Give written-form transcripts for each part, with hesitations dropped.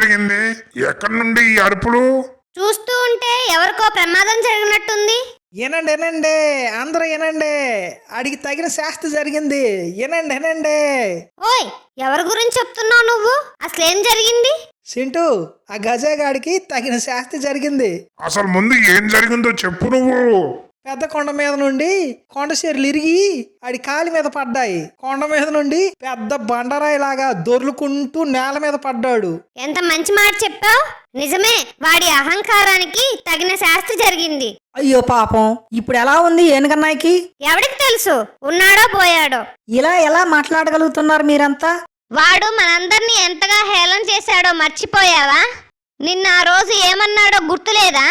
జరిగింది? ఎక్కడి నుండి ఈ అరుపులు? చూస్తూ ఉంటే ఎవరికో ప్రమాదం జరిగినట్టుంది. ఏనండి అందరూ ఏనండి, అడిగి తగిన శాస్తి జరిగింది. ఏనండి. ఓయ్, ఎవరి గురించి చెప్తున్నావు నువ్వు? అసలేం జరిగింది? సింటూ, ఆ గజగాడికి తగిన శాస్తి జరిగింది. అసలు ముందు ఏం జరిగిందో చెప్పు నువ్వు. పెద్ద కొండ మీద నుండి కొండ చీరలు ఇరిగి ఆడి కాలి మీద పడ్డాయి. కొండ మీద నుండి పెద్ద బండరాయి లాగా దొర్లుకుంటూ నేల మీద పడ్డాడు. ఎంత మంచి మాట చెప్పావు. నిజమే, వాడి అహంకారానికి తగిన శాస్తి జరిగింది. అయ్యో పాపం, ఇప్పుడు ఎలా ఉంది ఏనుగన్నాయికి? ఎవడికి తెలుసు, ఉన్నాడో పోయాడో. ఇలా ఎలా మాట్లాడగలుగుతున్నారు మీరంతా? వాడు మనందరినీ ఎంతగా హేళన చేశాడో మర్చిపోయావా? నిన్న ఆ రోజు ఏమన్నాడో గుర్తులేదా?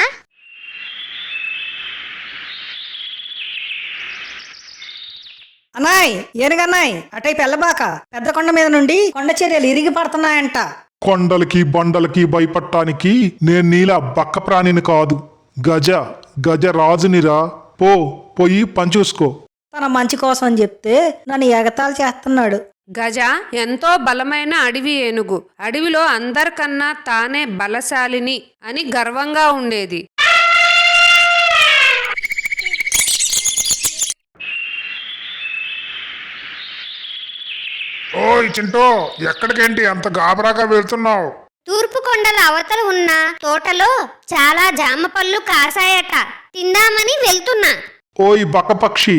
అన్నాయ్, ఏనుగన్నాయ్, అటైపు వెళ్ళబాక. పెద్ద కొండ మీద నుండి కొండ చర్యలు ఇరిగి పడుతున్నాయంట. కొండలకి బండలకి భయపడటానికి నేను నీలా బక్క ప్రాణిని కాదు. గజ రాజునిరా. పోయి పని చూసుకో. తన మంచి కోసం అని చెప్తే నన్ను ఎగతాళి చేస్తున్నాడు. గజ ఎంతో బలమైన అడవి ఏనుగు. అడవిలో అందరికన్నా తానే బలశాలిని అని గర్వంగా ఉండేది. ఓయ్ చింటూ, ఎక్కడికేంటి అంత గాబరాగా వెళ్తున్నావు? తూర్పు కొండల అవతల ఉన్న తోటలో చాలా జామ పళ్ళు కాసాయట, తిందామని వెళ్తున్నా. ఓయ్ బక్కపక్షి,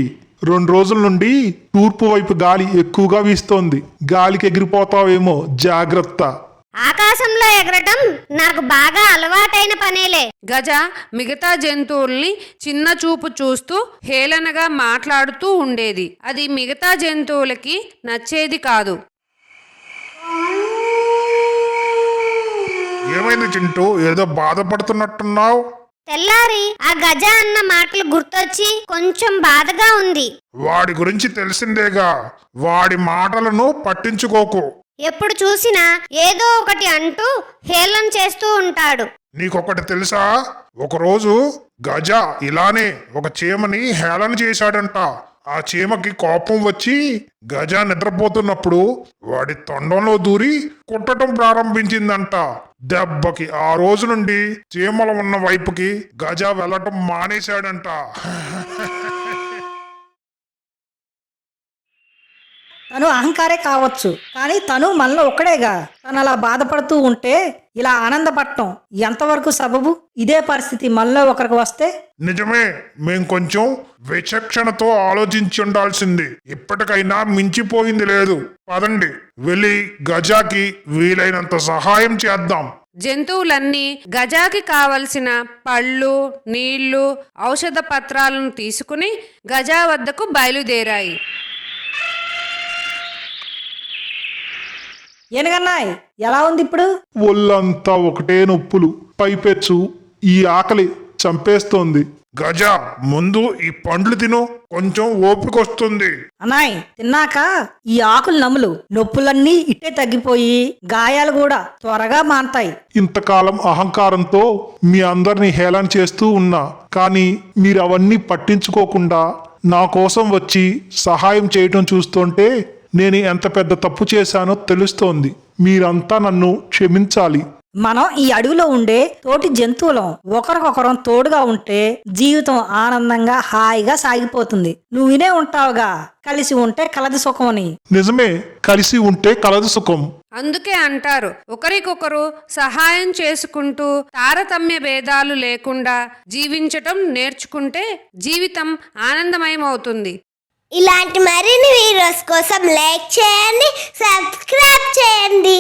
2 రోజుల నుండి తూర్పు వైపు గాలి ఎక్కువగా వీస్తోంది. గాలికి ఎగిరిపోతావేమో, జాగ్రత్త. ఆకాశంలో ఎగరటం నాకు బాగా అలవాటైన పనేలే. గజ మిగతా జంతువుల్ని చిన్న చూపు చూస్తూ హేళనగా మాట్లాడుతూ ఉండేది. అది మిగతా జంతువులకి నచ్చేది కాదు. ఏమైంది చింటూ, ఏదో బాధపడుతున్నట్టున్నావు? తెల్లారి ఆ గజ అన్న మాటలు గుర్తొచ్చి కొంచెం బాధగా ఉంది. వాడి గురించి తెలిసిందేగా, వాడి మాటలను పట్టించుకోకు. ఎప్పుడు చూసినా ఏదో ఒకటి అంటూ హేళన చేస్తూ ఉంటాడు. నీకొకటి తెలుసా? ఒకరోజు గజ ఇలానే ఒక చీమని హేళన చేశాడంట. ఆ చీమకి కోపం వచ్చి గజ నిద్రపోతున్నప్పుడు వాడి తొండంలో దూరి కుట్టడం ప్రారంభించిందంట. దెబ్బకి ఆ రోజు నుండి చీమలు ఉన్న వైపుకి గజ వెళ్ళటం మానేశాడంట. తను అహంకారే కావచ్చు, కానీ తను మనలో ఒక్కడేగా. తను అలా బాధపడుతూ ఉంటే ఇలా ఆనందపడటం ఎంతవరకు సబబు? ఇదే పరిస్థితి మనలో ఒకరికి వస్తే? నిజమే, మేం కొంచెం విచక్షణతో ఆలోచించి ఉండాల్సింది. ఇప్పటికైనా మించిపోయింది లేదు. పదండి, వెళ్ళి గజాకి వీలైనంత సహాయం చేద్దాం. జంతువులన్నీ గజాకి కావలసిన పళ్ళు, నీళ్లు, ఔషధ పత్రాలను తీసుకుని గజా వద్దకు బయలుదేరాయి. ఏనుగన్నాయ్, ఎలా ఉంది ఇప్పుడు? ఒళ్ళంతా ఒకటే నొప్పులు, పైపెచ్చు ఈ ఆకలి చంపేస్తోంది. గజ, ముందు ఈ పండ్లు తిను, కొంచెం ఓపిక వస్తుంది. అన్నాయ్, తిన్నాక ఈ ఆకులు నములు, నొప్పులన్నీ ఇట్టే తగ్గిపోయి గాయాలు కూడా త్వరగా మాన్తాయి. ఇంతకాలం అహంకారంతో మీ అందరిని హేళన చేస్తూ ఉన్నా, కానీ మీరు అవన్నీ పట్టించుకోకుండా నా కోసం వచ్చి సహాయం చేయటం చూస్తుంటే నేను ఎంత పెద్ద తప్పు చేశానో తెలుస్తోంది. మీరంతా నన్ను క్షమించాలి. మనం ఈ అడవిలో ఉండే తోటి జంతువులం. ఒకరికొకరం తోడుగా ఉంటే జీవితం ఆనందంగా హాయిగా సాగిపోతుంది. నువ్వు వినే ఉంటావుగా, కలిసి ఉంటే కలది సుఖం అని. నిజమే, కలిసి ఉంటే కలదు సుఖం. అందుకే అంటారు, ఒకరికొకరు సహాయం చేసుకుంటూ తారతమ్య భేదాలు లేకుండా జీవించటం నేర్చుకుంటే జీవితం ఆనందమయమవుతుంది. ఇలాంటి మరిన్ని వీడియోస్ కోసం లైక్ చేయండి, సబ్స్క్రైబ్ చేయండి.